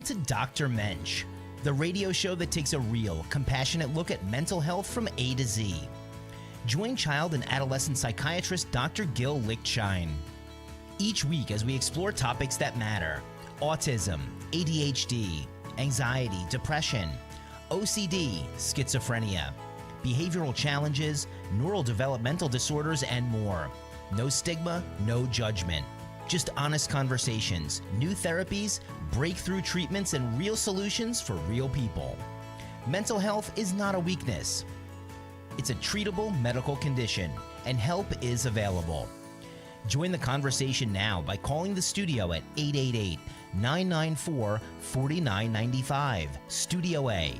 To Dr. Mensch, the radio show that takes a real, compassionate look at mental health from A to Z. Join child and adolescent psychiatrist Dr. Gil Lichtshine each week as we explore topics that matter: autism, ADHD, anxiety, depression, OCD, schizophrenia, behavioral challenges, neurodevelopmental disorders, and more. No stigma, no judgment. Just honest conversations, new therapies, breakthrough treatments, and real solutions for real people. Mental health is not a weakness. It's a treatable medical condition, and help is available. Join the conversation now by calling the studio at 888-994-4995, Studio A.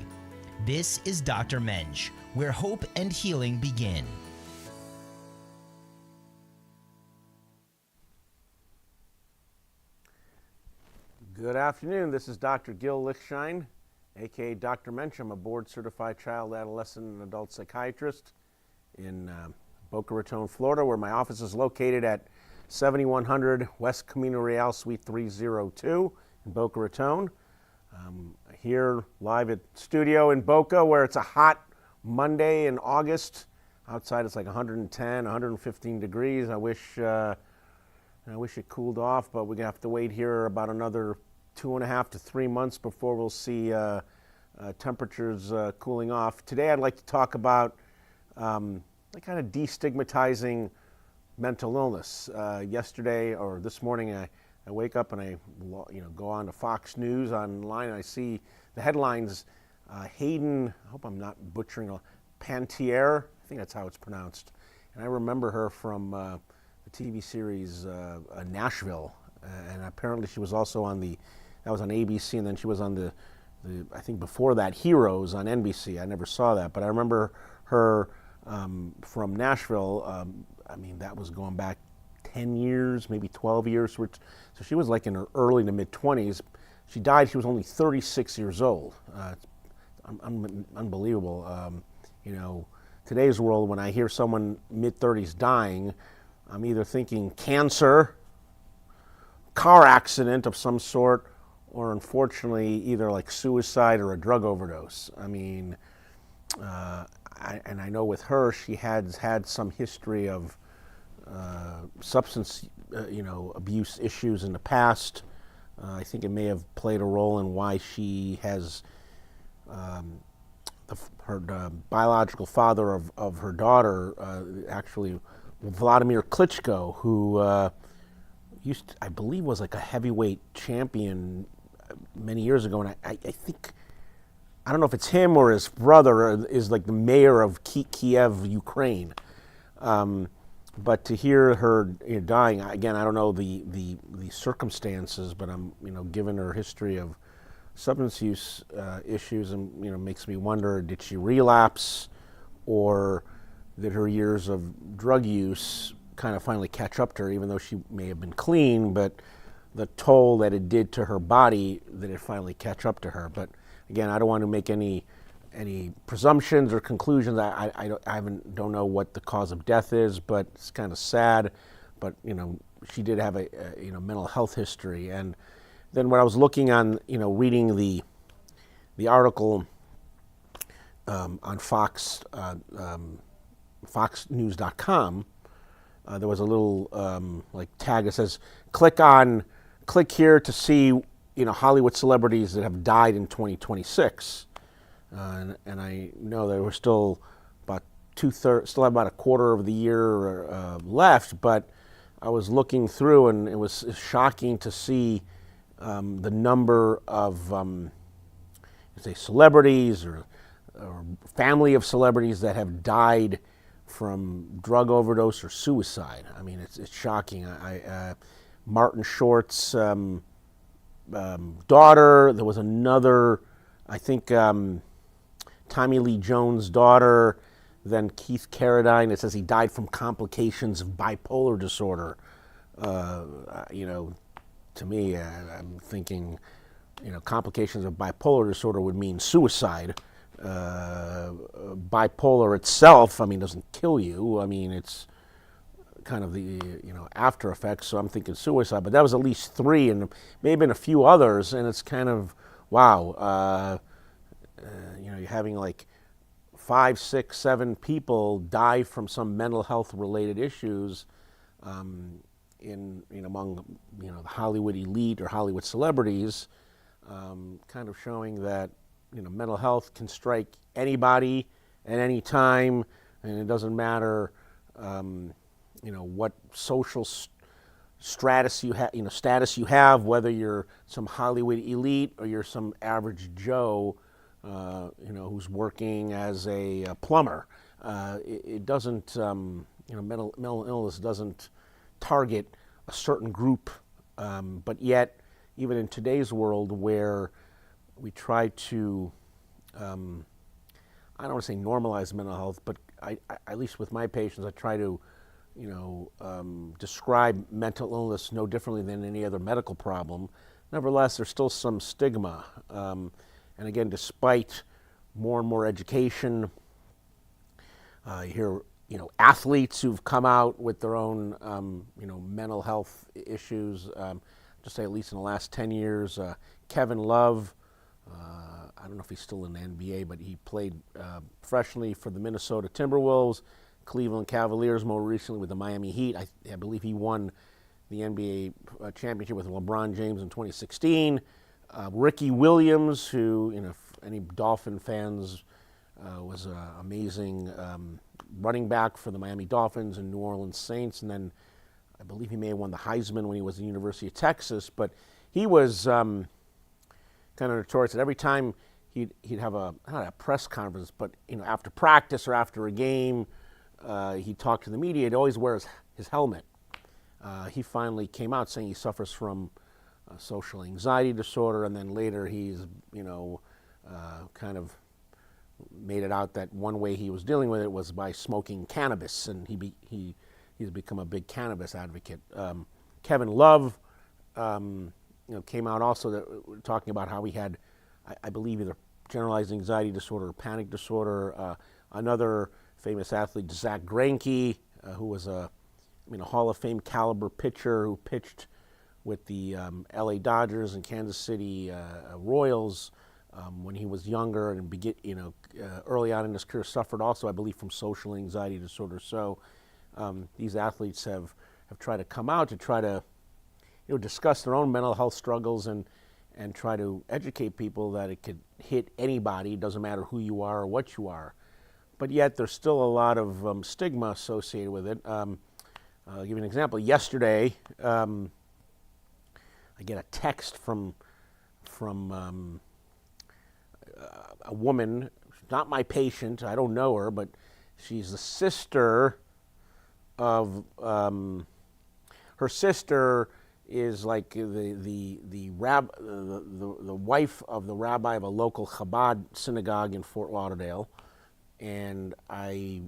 This is Dr. Mensch, where hope and healing begin. Good afternoon. This is Dr. Gil Lichtshine, aka Dr. Mensch. I'm a board-certified child, adolescent, and adult psychiatrist in Boca Raton, Florida, where my office is located at 7100 West Camino Real, Suite 302 in Boca Raton. Here live at studio in Boca, where it's a hot Monday in August. Outside it's like 110, 115 degrees. I wish it cooled off, but we're gonna have to wait here about another 2.5 to 3 months before we'll see temperatures cooling off. Today I'd like to talk about kind of destigmatizing mental illness. Yesterday or this morning I wake up and I go on to Fox News online and I see the headlines, Hayden, I hope I'm not butchering, Panettiere, I think that's how it's pronounced. And I remember her from the TV series Nashville, and apparently she was also on that was on ABC, and then she was on the I think before that, Heroes on NBC. I never saw that, but I remember her from Nashville. I mean, that was going back 10 years, maybe 12 years. So she was like in her early to mid-20s. She died, she was only 36 years old. It's unbelievable. Today's world, when I hear someone mid-30s dying, I'm either thinking cancer, car accident of some sort, or unfortunately either like suicide or a drug overdose. I mean, I know with her, she has had some history of substance abuse issues in the past. I think it may have played a role in why she has her biological father of her daughter, actually Vladimir Klitschko, who I believe was like a heavyweight champion many years ago, and I think, I don't know if it's him or his brother is like the mayor of Kiev, Ukraine. But to hear her dying, again, I don't know the circumstances, but I'm given her history of substance use issues, and makes me wonder, did she relapse, or did her years of drug use kind of finally catch up to her, even though she may have been clean, but the toll that it did to her body, did it finally catch up to her? But again, I don't want to make any presumptions or conclusions. I don't know what the cause of death is, but it's kind of sad. But she did have a mental health history. And then when I was looking on, reading the article on foxnews.com, there was a little tag that says, click here to see Hollywood celebrities that have died in 2026. And I know there were still about still have about a quarter of the year left, but I was looking through, and it was shocking to see the number of say celebrities or family of celebrities that have died from drug overdose or suicide. I mean, it's shocking. Martin Short's daughter. There was another, I think, Tommy Lee Jones' daughter. Then Keith Carradine. It says he died from complications of bipolar disorder. To me, I'm thinking, complications of bipolar disorder would mean suicide. Bipolar itself, doesn't kill you. It's kind of the after effects. So I'm thinking suicide, but that was at least 3, and maybe a few others. And it's kind of wow, you're having like 5, 6, 7 people die from some mental health related issues among the Hollywood elite or Hollywood celebrities, kind of showing that mental health can strike anybody at any time, and it doesn't matter what social status you have, whether you're some Hollywood elite or you're some average Joe, who's working as a plumber. It doesn't, mental illness doesn't target a certain group, but yet, even in today's world where we try to, I don't want to say normalize mental health, but at least with my patients, I try to, describe mental illness no differently than any other medical problem. Nevertheless, there's still some stigma. And again, despite more and more education, you hear, athletes who've come out with their own, mental health issues. Just say at least in the last 10 years, Kevin Love, I don't know if he's still in the NBA, but he played professionally for the Minnesota Timberwolves, Cleveland Cavaliers, more recently with the Miami Heat. I believe he won the NBA championship with LeBron James in 2016. Ricky Williams, who, if any Dolphin fans, was an amazing running back for the Miami Dolphins and New Orleans Saints. And then I believe he may have won the Heisman when he was at the University of Texas. But he was kind of notorious that every time he'd have not a press conference, but after practice or after a game, he'd talk to the media. He'd always wear his helmet. He finally came out saying he suffers from social anxiety disorder, and then later he's kind of made it out that one way he was dealing with it was by smoking cannabis, and he's become a big cannabis advocate. Kevin Love, came out also talking about how he had, I believe, either generalized anxiety disorder or panic disorder. Another famous athlete, Zach Greinke, who was a Hall of Fame caliber pitcher who pitched with the LA Dodgers and Kansas City Royals when he was younger and early on in his career, suffered also, I believe, from social anxiety disorder. So these athletes have tried to come out to try to discuss their own mental health struggles and try to educate people that it could hit anybody. It doesn't matter who you are or what you are. But yet there's still a lot of stigma associated with it. I'll give you an example. Yesterday, I get a text from a woman, not my patient, I don't know her, but she's the sister of, her sister is like the wife of the rabbi of a local Chabad synagogue in Fort Lauderdale. And I,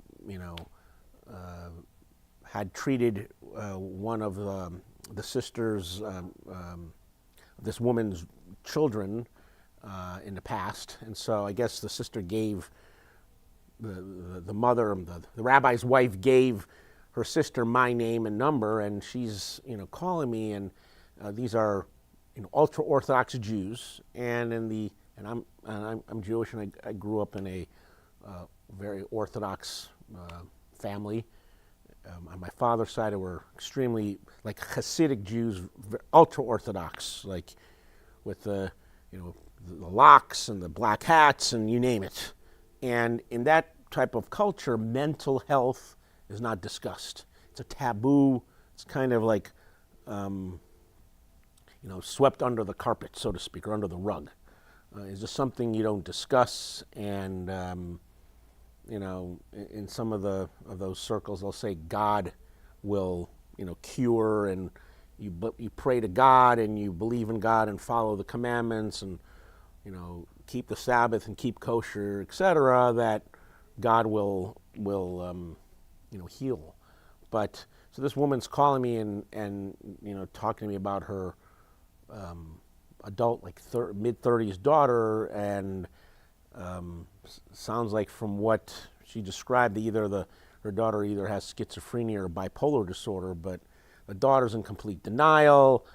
had treated one of the sisters, this woman's children in the past. And so I guess the sister gave, the mother, the rabbi's wife gave her sister my name and number, and she's, calling me, and these are, ultra-Orthodox Jews, and I'm Jewish, and I grew up in a very Orthodox family. On my father's side, they were extremely like Hasidic Jews, ultra-Orthodox, like with the locks and the black hats and you name it. And in that type of culture, mental health is not discussed. It's a taboo. It's kind of like, swept under the carpet, so to speak, or under the rug. It's just something you don't discuss. And, in some of those circles, they'll say God will, cure, and you pray to God and you believe in God and follow the commandments and, keep the Sabbath and keep kosher, etc., that God will heal. But so this woman's calling me and talking to me about her adult, like mid-30s daughter, and sounds like from what she described, her daughter either has schizophrenia or bipolar disorder, but the daughter's in complete denial.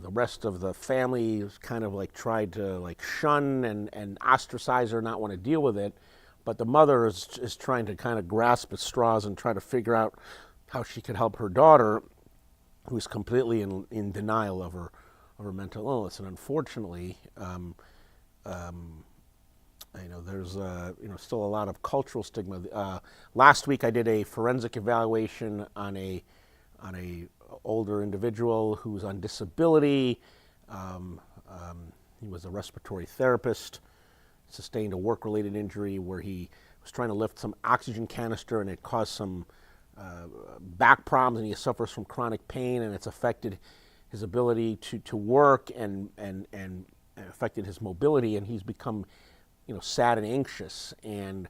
the rest of the family is kind of like tried to like shun and ostracize her, not want to deal with it. But the mother is trying to kind of grasp at straws and try to figure out how she could help her daughter, who's completely in denial of her mental illness. And unfortunately, there's still a lot of cultural stigma. Last week I did a forensic evaluation on a older individual who's on disability. He was a respiratory therapist, sustained a work-related injury where he was trying to lift some oxygen canister and it caused some back problems, and he suffers from chronic pain, and it's affected his ability to work and affected his mobility, and he's become sad and anxious. And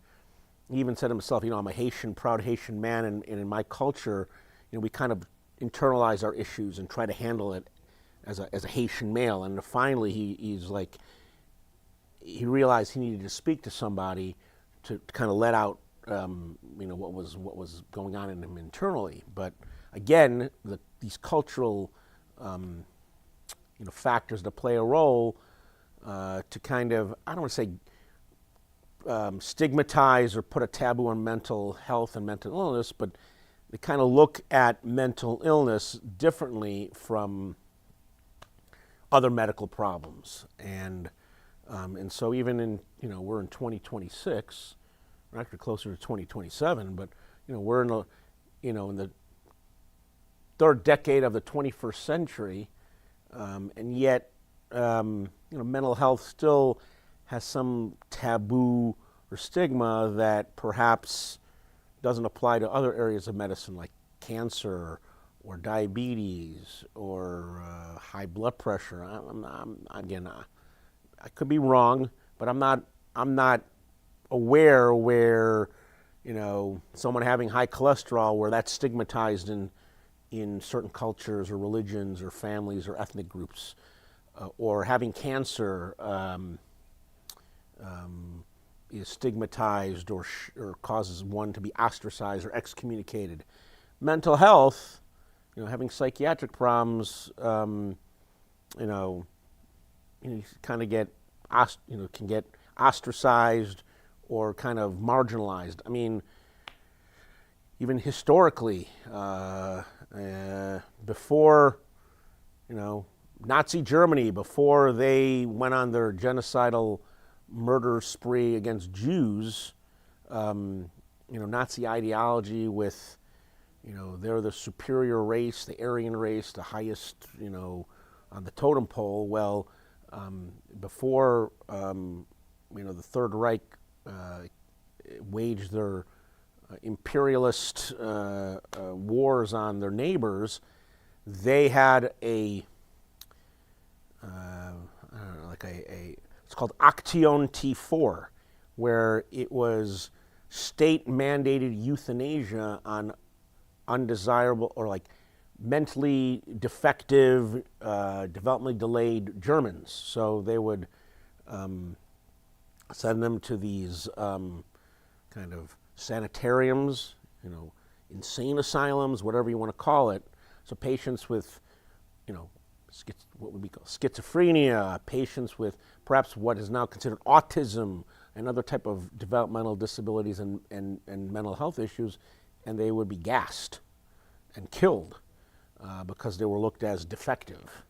he even said himself, I'm a Haitian, proud Haitian man, and in my culture, we kind of internalize our issues and try to handle it as a Haitian male. And finally, he realized he needed to speak to somebody to kind of let out, what was going on in him internally. But again, these cultural, factors that play a role to kind of, I don't want to say stigmatize or put a taboo on mental health and mental illness, but they kind of look at mental illness differently from other medical problems. And so even in, we're in 2026, we're actually closer to 2027, but, we're in the third decade of the 21st century, and yet, mental health still has some taboo or stigma that perhaps doesn't apply to other areas of medicine like cancer or diabetes or high blood pressure. I could be wrong, but I'm not aware where someone having high cholesterol, where that's stigmatized in certain cultures or religions or families or ethnic groups, or having cancer is stigmatized or causes one to be ostracized or excommunicated. Mental health, having psychiatric problems, you kind of get, can get ostracized or kind of marginalized. I mean, even historically, before, Nazi Germany, before they went on their genocidal murder spree against Jews, Nazi ideology with, they're the superior race, the Aryan race, the highest, on the totem pole. Well, before, the Third Reich waged their imperialist wars on their neighbors, they had it's called Action T4, where it was state-mandated euthanasia on undesirable or like mentally defective, developmentally delayed Germans. So they would send them to these kind of sanitariums, insane asylums, whatever you want to call it. So patients with, what would we call schizophrenia, patients with perhaps what is now considered autism and other type of developmental disabilities and mental health issues, and they would be gassed and killed because they were looked as defective.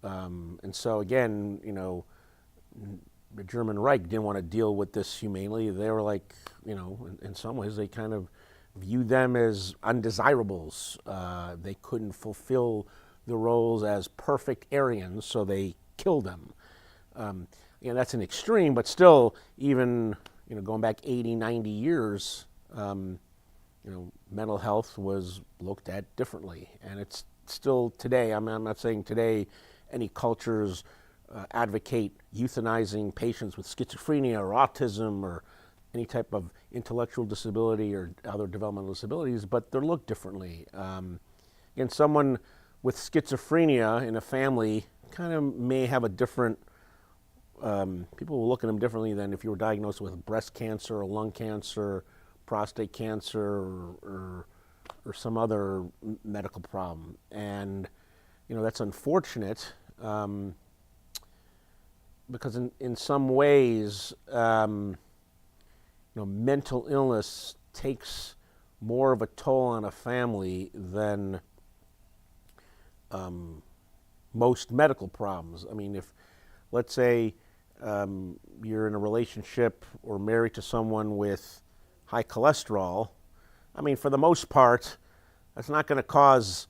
And so again, the German Reich didn't want to deal with this humanely. They were like, in some ways they kind of viewed them as undesirables. They couldn't fulfill the roles as perfect Aryans, so they killed them. That's an extreme, but still, even going back 80, 90 years, mental health was looked at differently, and it's still today. I'm not saying today any cultures advocate euthanizing patients with schizophrenia or autism or any type of intellectual disability or other developmental disabilities, but they're looked differently. And someone with schizophrenia in a family kind of may have a different, people will look at them differently than if you were diagnosed with breast cancer or lung cancer, prostate cancer, or some other medical problem. And that's unfortunate, because in some ways, mental illness takes more of a toll on a family than most medical problems. I mean, if, let's say, you're in a relationship or married to someone with high cholesterol, I mean, for the most part, that's not going to cause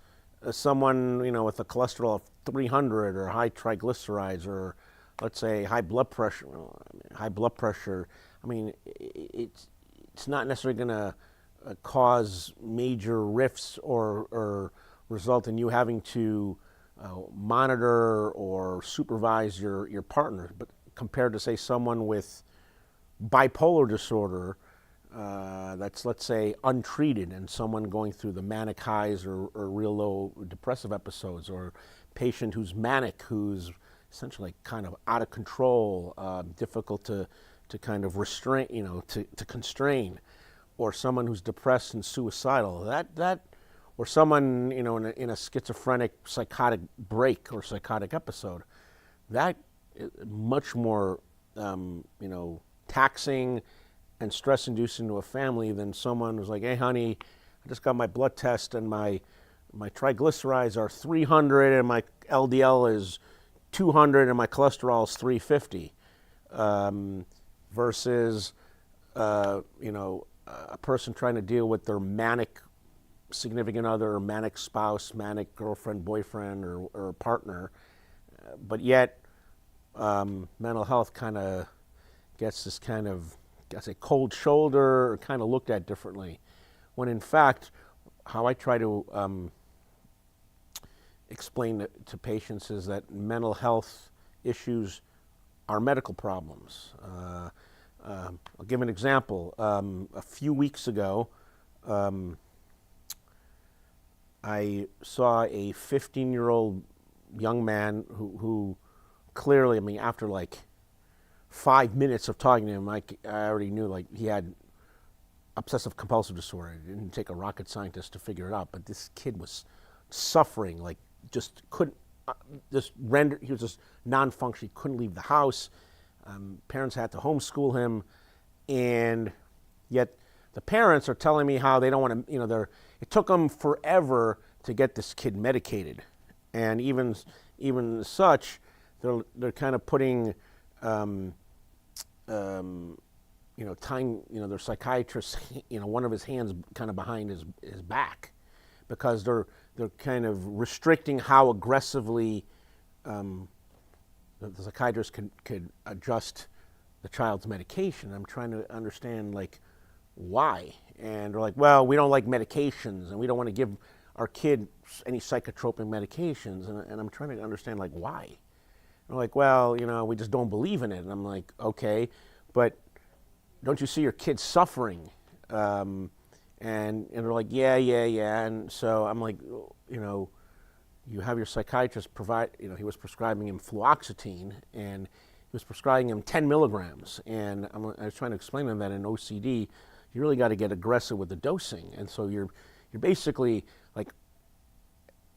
someone, with a cholesterol of 300 or high triglycerides or, let's say, high blood pressure. I mean, it's not necessarily going to cause major rifts or result in you having to monitor or supervise your partner. But compared to, say, someone with bipolar disorder, that's, let's say, untreated, and someone going through the manic highs or real low depressive episodes, or patient who's manic, who's essentially kind of out of control, difficult to kind of restrain, to constrain, or someone who's depressed and suicidal, that or someone, in a schizophrenic psychotic break or psychotic episode, that is much more, taxing and stress-inducing to a family than someone who's like, hey, honey, I just got my blood test and my triglycerides are 300 and my LDL is 200 and my cholesterol is 350, versus, a person trying to deal with their manic significant other, or manic spouse, manic girlfriend, boyfriend, or partner, but yet mental health kind of gets this kind of, I say, cold shoulder, or kind of looked at differently, when in fact, how I try to explain to patients is that mental health issues are medical problems. I'll give an example. A few weeks ago, I saw a 15-year-old young man who clearly, I mean, after like 5 minutes of talking to him, I already knew, like, he had obsessive compulsive disorder. It didn't take a rocket scientist to figure it out, but this kid was suffering, like, just couldn't, he was just non-functional, he couldn't leave the house. Parents had to homeschool him, and yet the parents are telling me how they don't want to, it took them forever to get this kid medicated. And even such, they're kind of putting, tying, their psychiatrist, one of his hands kind of behind his back, because they're kind of restricting how aggressively the psychiatrist could adjust the child's medication. I'm trying to understand, like, why. And they're like, well, we don't like medications, and we don't want to give our kid any psychotropic medications. And I'm trying to understand, like, why. And they're like, well, we just don't believe in it. And I'm like, okay, but don't you see your kid suffering? And they're like, yeah. And so I'm like, you have your psychiatrist provide, he was prescribing him fluoxetine, and he was prescribing him 10 milligrams. And I was trying to explain to him that in OCD, you really got to get aggressive with the dosing. And so you're basically like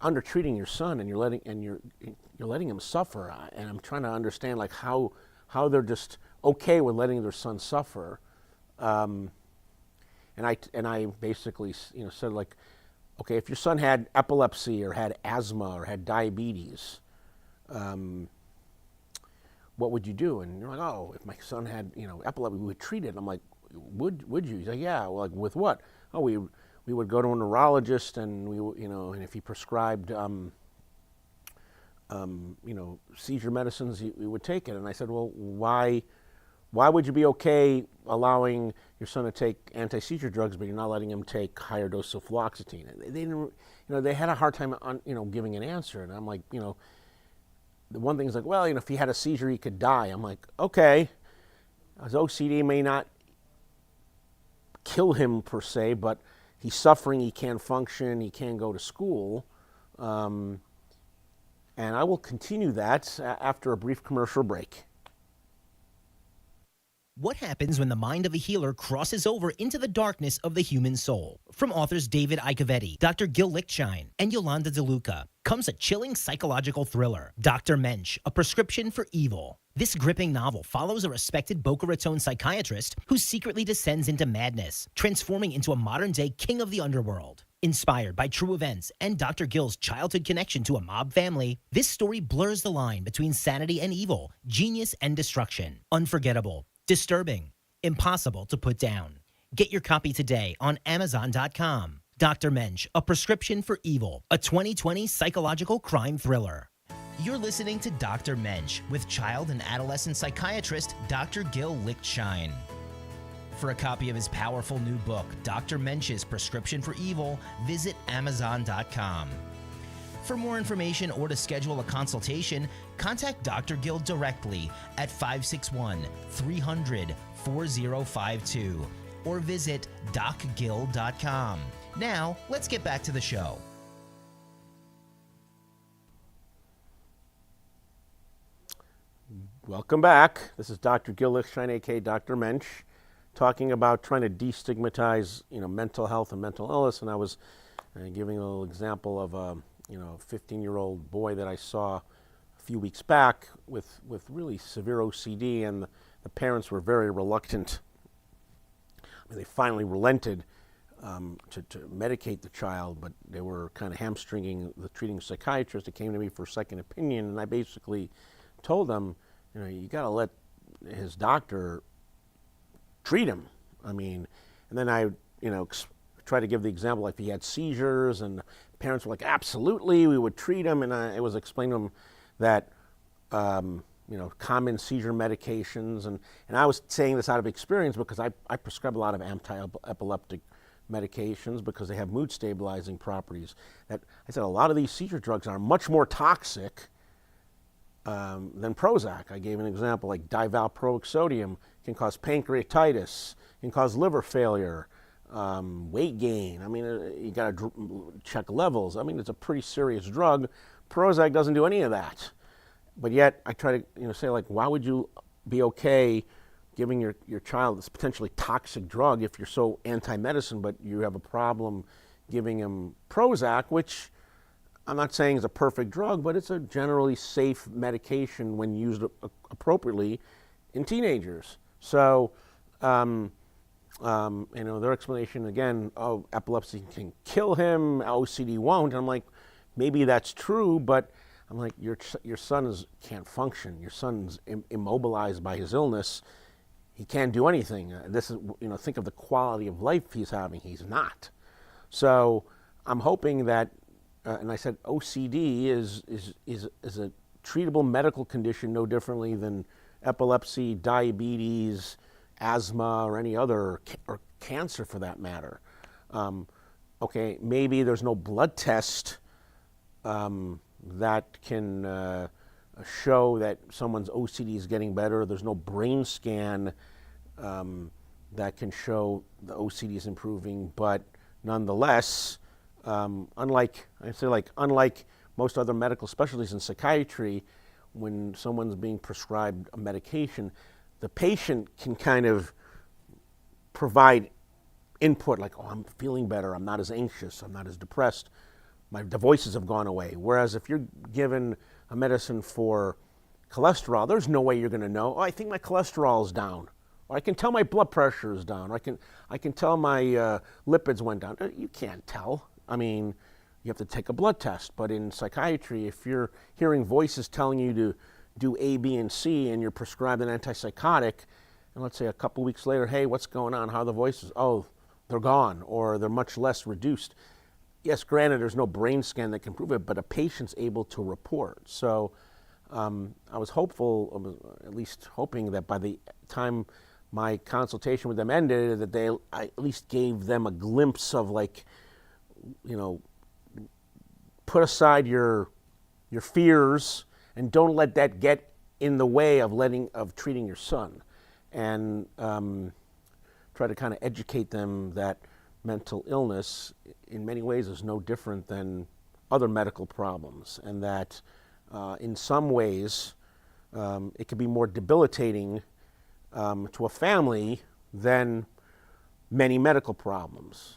undertreating your son, and you're letting him suffer. And I'm trying to understand, like, how they're just okay with letting their son suffer. And I basically, said, like, okay, if your son had epilepsy or had asthma or had diabetes, what would you do? And you're like, oh, if my son had, epilepsy, we would treat it. And I'm like, would you? He's like, yeah. Well, like, with what? Oh, we would go to a neurologist, and and if he prescribed, seizure medicines, we would take it. And I said, well, why would you be okay allowing your son to take anti-seizure drugs, but you're not letting him take higher doses of fluoxetine? They didn't, they had a hard time on, giving an answer. And I'm like, the one thing is like, well, if he had a seizure, he could die. I'm like, okay, his OCD may not kill him per se, but he's suffering, he can't function, he can't go to school. And I will continue that after a brief commercial break. What happens when the mind of a healer crosses over into the darkness of the human soul? From authors David Icovetti, Dr. Gil Lichtshine, and Yolanda DeLuca comes a chilling psychological thriller, Dr. Mensch, A Prescription for Evil. This gripping novel follows a respected Boca Raton psychiatrist who secretly descends into madness, transforming into a modern-day king of the underworld. Inspired by true events and Dr. Gil's childhood connection to a mob family, this story blurs the line between sanity and evil, genius and destruction. Unforgettable, disturbing, impossible to put down. Get your copy today on Amazon.com. Dr. Mensch, A Prescription for Evil, a 2020 psychological crime thriller. You're listening to Dr. Mensch with child and adolescent psychiatrist Dr. Gil Lichtshine. For a copy of his powerful new book, Dr. Mensch's Prescription for Evil, visit Amazon.com. For more information or to schedule a consultation, contact Dr. Gil directly at 561-300-4052 or visit docgil.com. Now, let's get back to the show. Welcome back. This is Dr. Gil Lichtshine, aka Dr. Mensch, talking about trying to destigmatize, mental health and mental illness. And I was giving a little example of a 15-year-old boy that I saw a few weeks back with really severe OCD, and the parents were very reluctant. They finally relented to medicate the child, but they were kind of hamstringing the treating psychiatrist that came to me for a second opinion, and I basically told them, you got to let his doctor treat him. And then I, try to give the example, like if he had seizures, and parents were like, absolutely, we would treat him, and I was explaining to them that, common seizure medications, and I was saying this out of experience because I prescribe a lot of anti-epileptic medications because they have mood stabilizing properties. That I said a lot of these seizure drugs are much more toxic than Prozac. I gave an example like divalproic sodium can cause pancreatitis, can cause liver failure, weight gain. You got to check levels. It's a pretty serious drug. Prozac doesn't do any of that. But yet I try to say, like, why would you be okay giving your child this potentially toxic drug if you're so anti-medicine, but you have a problem giving him Prozac, which I'm not saying is a perfect drug, but it's a generally safe medication when used appropriately in teenagers. So, their explanation again, oh, epilepsy can kill him, OCD won't. I'm like, maybe that's true, but I'm like, your son can't function. Your son's immobilized by his illness. He can't do anything. This is, think of the quality of life he's having. He's not. So I'm hoping that, and I said OCD is a treatable medical condition no differently than epilepsy, diabetes, asthma, or any other, or cancer for that matter. Okay, maybe there's no blood test that can show that someone's OCD is getting better. There's no brain scan that can show the OCD is improving, but nonetheless, unlike most other medical specialties in psychiatry, when someone's being prescribed a medication, the patient can kind of provide input like, oh, I'm feeling better, I'm not as anxious, I'm not as depressed, the voices have gone away. Whereas if you're given a medicine for cholesterol, there's no way you're going to know, oh, I think my cholesterol is down, or I can tell my blood pressure is down, or I can tell my lipids went down. You can't tell. You have to take a blood test. But in psychiatry, if you're hearing voices telling you to do A, B, and C, and you're prescribed an antipsychotic, and let's say a couple weeks later, hey, what's going on? How are the voices? Oh, they're gone, or they're much less reduced. Yes, granted, there's no brain scan that can prove it, but a patient's able to report. So I was hopeful, at least hoping that by the time my consultation with them ended, that I at least gave them a glimpse of, like, put aside your fears and don't let that get in the way of treating your son, and try to kind of educate them that mental illness in many ways is no different than other medical problems, and that in some ways it can be more debilitating to a family than many medical problems,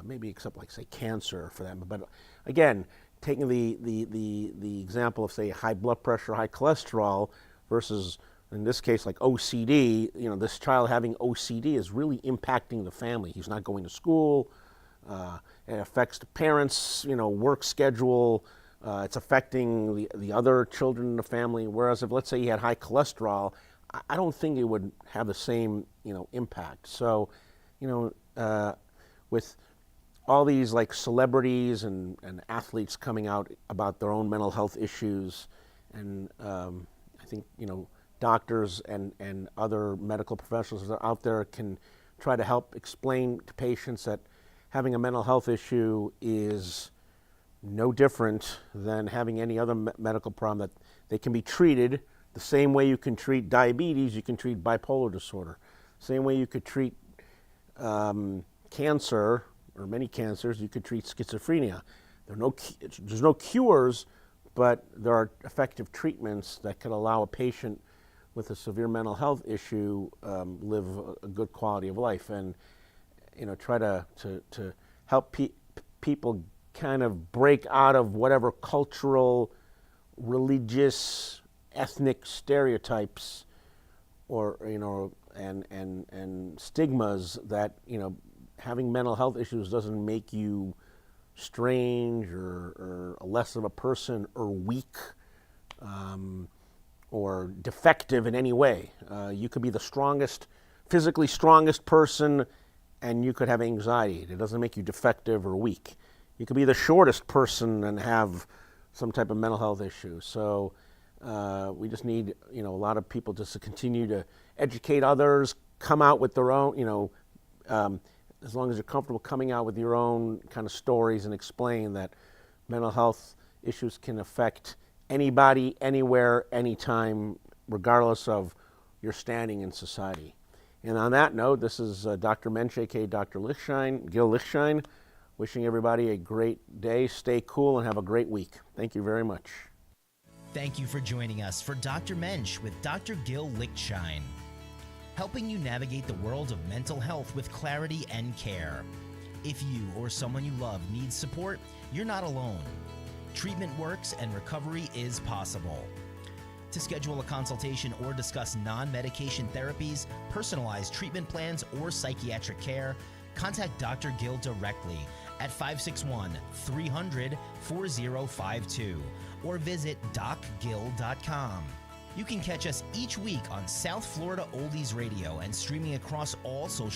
maybe except like say cancer for them. But again, taking the example of say high blood pressure, high cholesterol versus in this case like OCD, this child having OCD is really impacting the family. He's not going to school. It affects the parents, work schedule. It's affecting the other children in the family. Whereas if let's say he had high cholesterol, I don't think it would have the same impact. So, with all these like celebrities and athletes coming out about their own mental health issues, and I think doctors and other medical professionals that are out there can try to help explain to patients that having a mental health issue is no different than having any other medical problem, that they can be treated the same way you can treat diabetes, you can treat bipolar disorder. Same way you could treat cancer, or many cancers, you could treat schizophrenia. There's no cures, but there are effective treatments that could allow a patient with a severe mental health issue live a good quality of life, and try to help people kind of break out of whatever cultural, religious, ethnic stereotypes or and stigmas that having mental health issues doesn't make you strange or less of a person or weak or defective in any way. You could be the physically strongest person and you could have anxiety. It doesn't make you defective or weak. You could be the shortest person and have some type of mental health issue. So we just need a lot of people just to continue to educate others, come out with their own, as long as you're comfortable coming out with your own kind of stories and explain that mental health issues can affect anybody, anywhere, anytime, regardless of your standing in society. And on that note, this is Dr. Mensch, aka Dr. Lichtshine, Gil Lichtshine, wishing everybody a great day, stay cool, and have a great week. Thank you very much. Thank you for joining us for Dr. Mensch with Dr. Gil Lichtshine, helping you navigate the world of mental health with clarity and care. If you or someone you love needs support, you're not alone. Treatment works and recovery is possible. To schedule a consultation or discuss non-medication therapies, personalized treatment plans, or psychiatric care, contact Dr. Gil directly at 561-300-4052 or visit docgil.com. You can catch us each week on South Florida Oldies Radio and streaming across all social